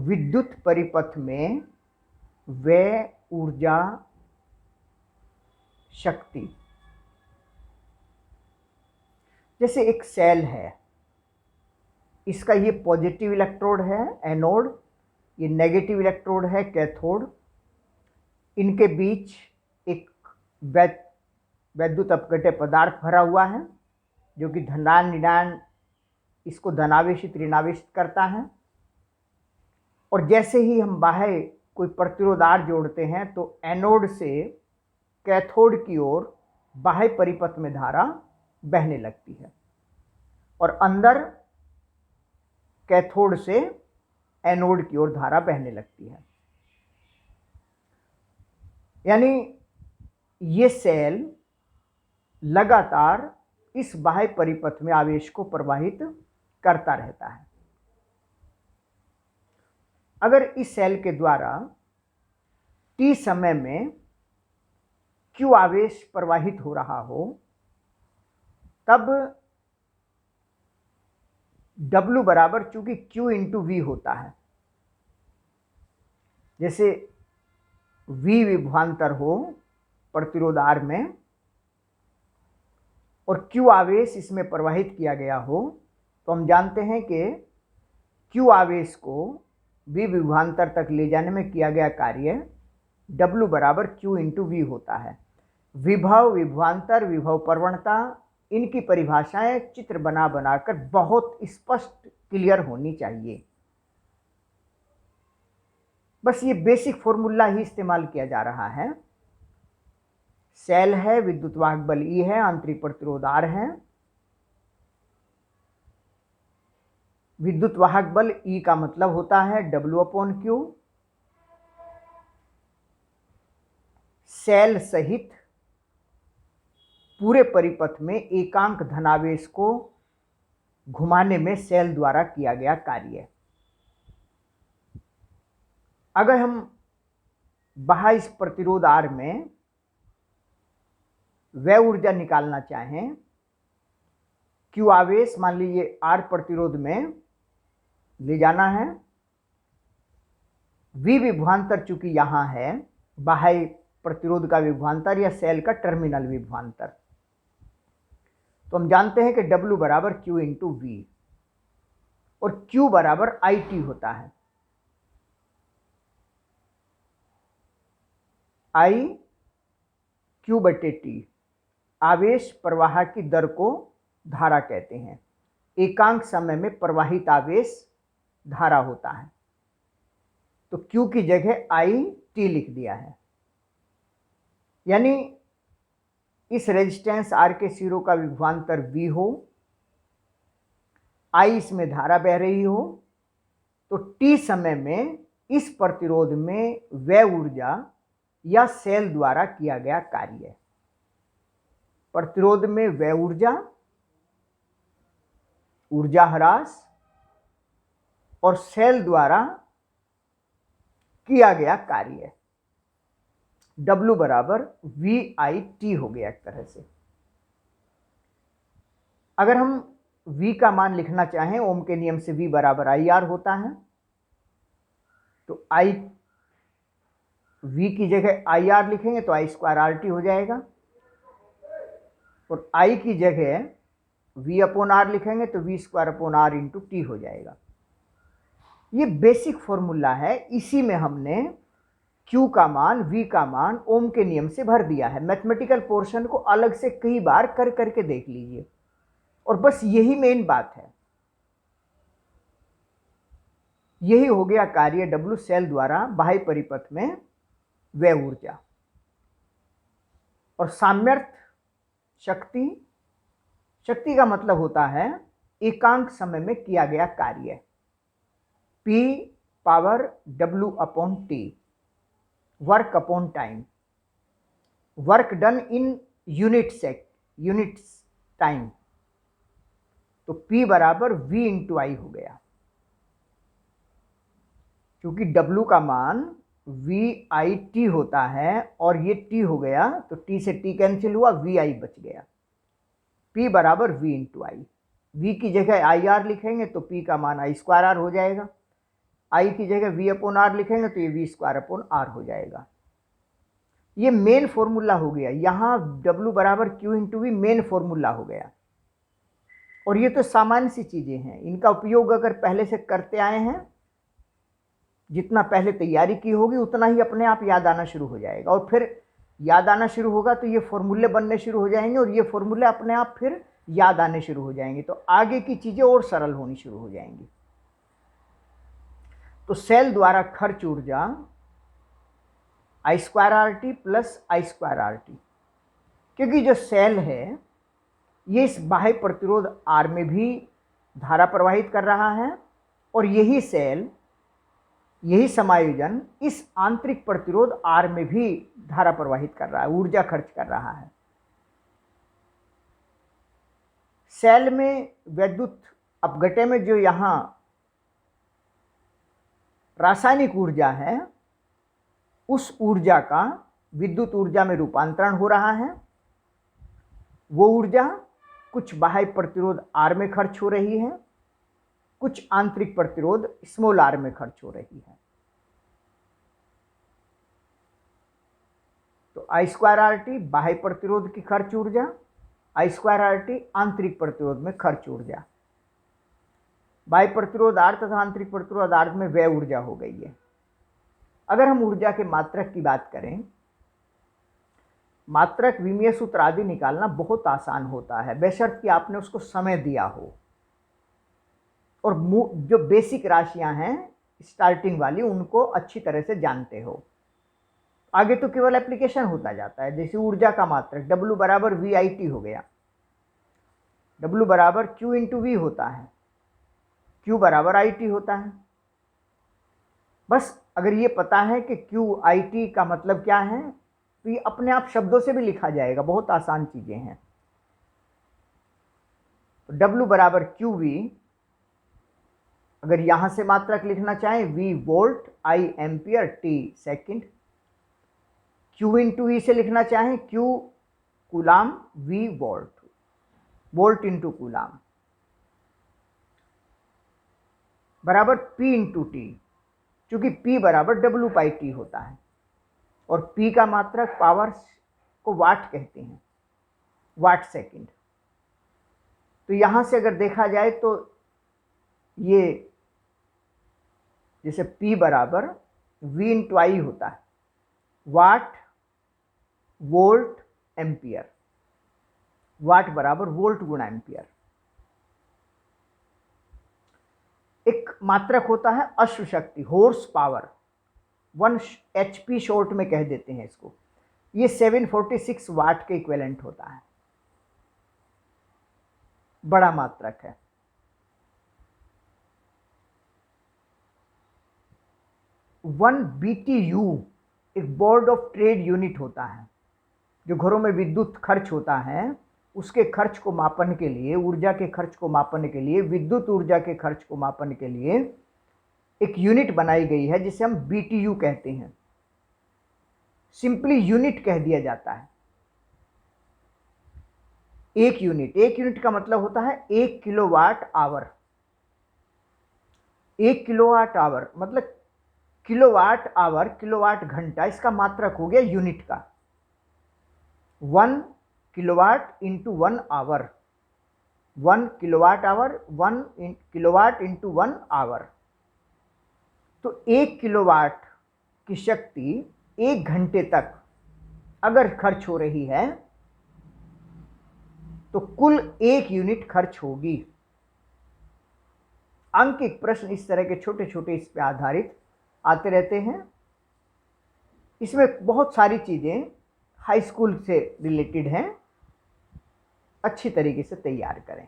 विद्युत परिपथ में व्यय ऊर्जा शक्ति। जैसे एक सेल है, इसका ये पॉजिटिव इलेक्ट्रोड है एनोड, ये नेगेटिव इलेक्ट्रोड है कैथोड। इनके बीच एक वैद्युत अपघट्य पदार्थ भरा हुआ है जो कि धनायन ऋणायन इसको धनावेशित ऋणावेशित करता है। और जैसे ही हम बाह्य कोई प्रतिरोध R जोड़ते हैं तो एनोड से कैथोड की ओर बाह्य परिपथ में धारा बहने लगती है और अंदर कैथोड से एनोड की ओर धारा बहने लगती है। यानी ये सेल लगातार इस बाह्य परिपथ में आवेश को प्रवाहित करता रहता है। अगर इस सेल के द्वारा t समय में Q आवेश प्रवाहित हो रहा हो तब W बराबर चूंकि Q इंटू V होता है, जैसे V विभवांतर हो प्रतिरोध R में और Q आवेश इसमें प्रवाहित किया गया हो, तो हम जानते हैं कि Q आवेश को V विभवांतर तक ले जाने में किया गया कार्य W बराबर Q इंटू V होता है। विभव, विभवांतर, विभव प्रवणता, इनकी परिभाषाएं चित्र बना बनाकर बहुत स्पष्ट क्लियर होनी चाहिए। बस ये बेसिक फॉर्मूला ही इस्तेमाल किया जा रहा है। सेल है, विद्युत वाहक बल E है, आंतरिक प्रतिरोध R है। विद्युत वाहक बल E का मतलब होता है W/Q। सेल सहित पूरे परिपथ में एकांक धनावेश को घुमाने में सेल द्वारा किया गया कार्य। अगर हम बाह्य प्रतिरोध R में व्यय ऊर्जा निकालना चाहें, Q आवेश मान लीजिए R प्रतिरोध में ले जाना है, V विभवांतर चूंकि यहां है, बाह्य प्रतिरोध का विभवांतर या सेल का टर्मिनल विभवांतर, तो हम जानते हैं कि W बराबर Q इंटू V और Q बराबर IT होता है। I Q बटे T, आवेश प्रवाह की दर को धारा कहते हैं। एकांक समय में प्रवाहित आवेश धारा होता है, तो Q की जगह IT लिख दिया है। यानी इस रेजिस्टेंस R के सिरों का विभवांतर V हो, I इसमें धारा बह रही हो, तो T समय में इस प्रतिरोध में व्यय ऊर्जा या सेल द्वारा किया गया कार्य। प्रतिरोध में व्यय ऊर्जा, ऊर्जा ह्रास और सेल द्वारा किया गया कार्य W बराबर VIT हो गया एक तरह से। अगर हम V का मान लिखना चाहें, ओम के नियम से V बराबर IR होता है, तो V की जगह IR लिखेंगे तो I स्क्वायर RT हो जाएगा और I की जगह V/R लिखेंगे तो V square upon R into T हो जाएगा। ये बेसिक फॉर्मूला है, इसी में हमने Q का मान, V का मान ओम के नियम से भर दिया है। मैथमेटिकल पोर्शन को अलग से कई बार कर करके देख लीजिए और बस यही मेन बात है। यही हो गया कार्य W सेल द्वारा बाह्य परिपथ में व्यय ऊर्जा। और साम्यर्थ शक्ति, शक्ति का मतलब होता है एकांक समय में किया गया कार्य, P power W/T, work upon time, work done in units time, तो P बराबर V इंटू I हो गया। क्योंकि W का मान VIT होता है और ये T हो गया, तो T से T कैंसिल हुआ, VI बच गया। P बराबर V इंटू I। V की जगह IR लिखेंगे तो P का मान I स्क्वायर R हो जाएगा। आई की जगह वी अपॉन आर लिखेंगे तो ये वी स्क्वायर अपॉन आर हो जाएगा। ये मेन फॉर्मूला हो गया, यहाँ W बराबर Q into V main formula हो गया। और ये तो सामान्य सी चीजें हैं, इनका उपयोग अगर पहले से करते आए हैं, जितना पहले तैयारी की होगी उतना ही अपने आप याद आना शुरू हो जाएगा। और फिर याद आना शुरू होगा तो ये फॉर्मूले बनने शुरू हो जाएंगे, और ये फॉर्मूले अपने आप फिर याद आने शुरू हो जाएंगे, तो आगे की चीजें और सरल होनी शुरू हो जाएंगी। तो सेल द्वारा खर्च ऊर्जा I square R T plus I square R T, क्योंकि जो सेल है ये इस बाह्य प्रतिरोध R में भी धारा प्रवाहित कर रहा है, और यही सेल, यही समायोजन इस आंतरिक प्रतिरोध R में भी धारा प्रवाहित कर रहा है, ऊर्जा खर्च कर रहा है। सेल में वैद्युत अपघट्य में जो यहां रासायनिक ऊर्जा है, उस ऊर्जा का विद्युत ऊर्जा में रूपांतरण हो रहा है। वो ऊर्जा कुछ बाह्य प्रतिरोध R में खर्च हो रही है, कुछ आंतरिक प्रतिरोध स्मॉल r में खर्च हो रही है। तो I स्क्वायर आर टी बाह्य प्रतिरोध की खर्च ऊर्जा, I स्क्वायर आर टी आंतरिक प्रतिरोध में खर्च ऊर्जा। बाह्य प्रतिरोध R तथा आंतरिक प्रतिरोध R में व्यय ऊर्जा हो गई है। अगर हम ऊर्जा के मात्रक की बात करें, मात्रक विमीय सूत्र आदि निकालना बहुत आसान होता है, बेशर्त कि आपने उसको समय दिया हो और जो बेसिक राशियां हैं स्टार्टिंग वाली उनको अच्छी तरह से जानते हो। आगे तो केवल एप्लीकेशन होता जाता है। जैसे ऊर्जा का मात्रक W बराबर वी आई टी हो गया, W बराबर Q इंटू वी होता है, Q बराबर आई टी होता है। बस अगर ये पता है कि Q आई टी का मतलब क्या है तो ये अपने आप शब्दों से भी लिखा जाएगा, बहुत आसान चीजें हैं। तो W बराबर क्यू वी, अगर यहां से मात्रक लिखना चाहें V volt, I ampere, T second. Q into E से लिखना चाहें Q coulomb, V volt, volt into coulomb, बराबर P इंटू टी, चूंकि P बराबर W पाई टी होता है, और P का मात्रक पावर को वाट कहते हैं, वाट सेकंड। तो यहां से अगर देखा जाए तो ये जैसे P बराबर V इंटू आई होता है, वाट वोल्ट एम्पियर, वाट बराबर वोल्ट गुणा एम्पियर। एक मात्रक होता है अश्व शक्ति, हॉर्स पावर, 1 HP शॉर्ट में कह देते हैं इसको। ये 746 वाट के इक्विवेलेंट होता है, बड़ा मात्रक है। वन BTU एक बोर्ड ऑफ ट्रेड यूनिट होता है, जो घरों में विद्युत खर्च होता है उसके खर्च को मापने के लिए, ऊर्जा के खर्च को मापने के लिए, विद्युत ऊर्जा के खर्च को मापने के लिए एक यूनिट बनाई गई है जिसे हम BTU कहते हैं। सिंपली यूनिट कह दिया जाता है। एक यूनिट का मतलब होता है 1 किलोवाट आवर। 1 किलोवाट आवर मतलब किलोवाट आवर, किलोवाट घंटा, इसका मात्रक हो गया यूनिट का। 1 kilowatt into 1 hour, 1 kilowatt hour, 1 kilowatt into 1 hour. तो 1 किलोवाट की शक्ति 1 घंटे तक अगर खर्च हो रही है तो कुल 1 यूनिट खर्च होगी। अंकित प्रश्न इस तरह के छोटे छोटे इस पे आधारित आते रहते हैं। इसमें बहुत सारी चीजें हाई स्कूल से रिलेटेड हैं, अच्छी तरीके से तैयार करें।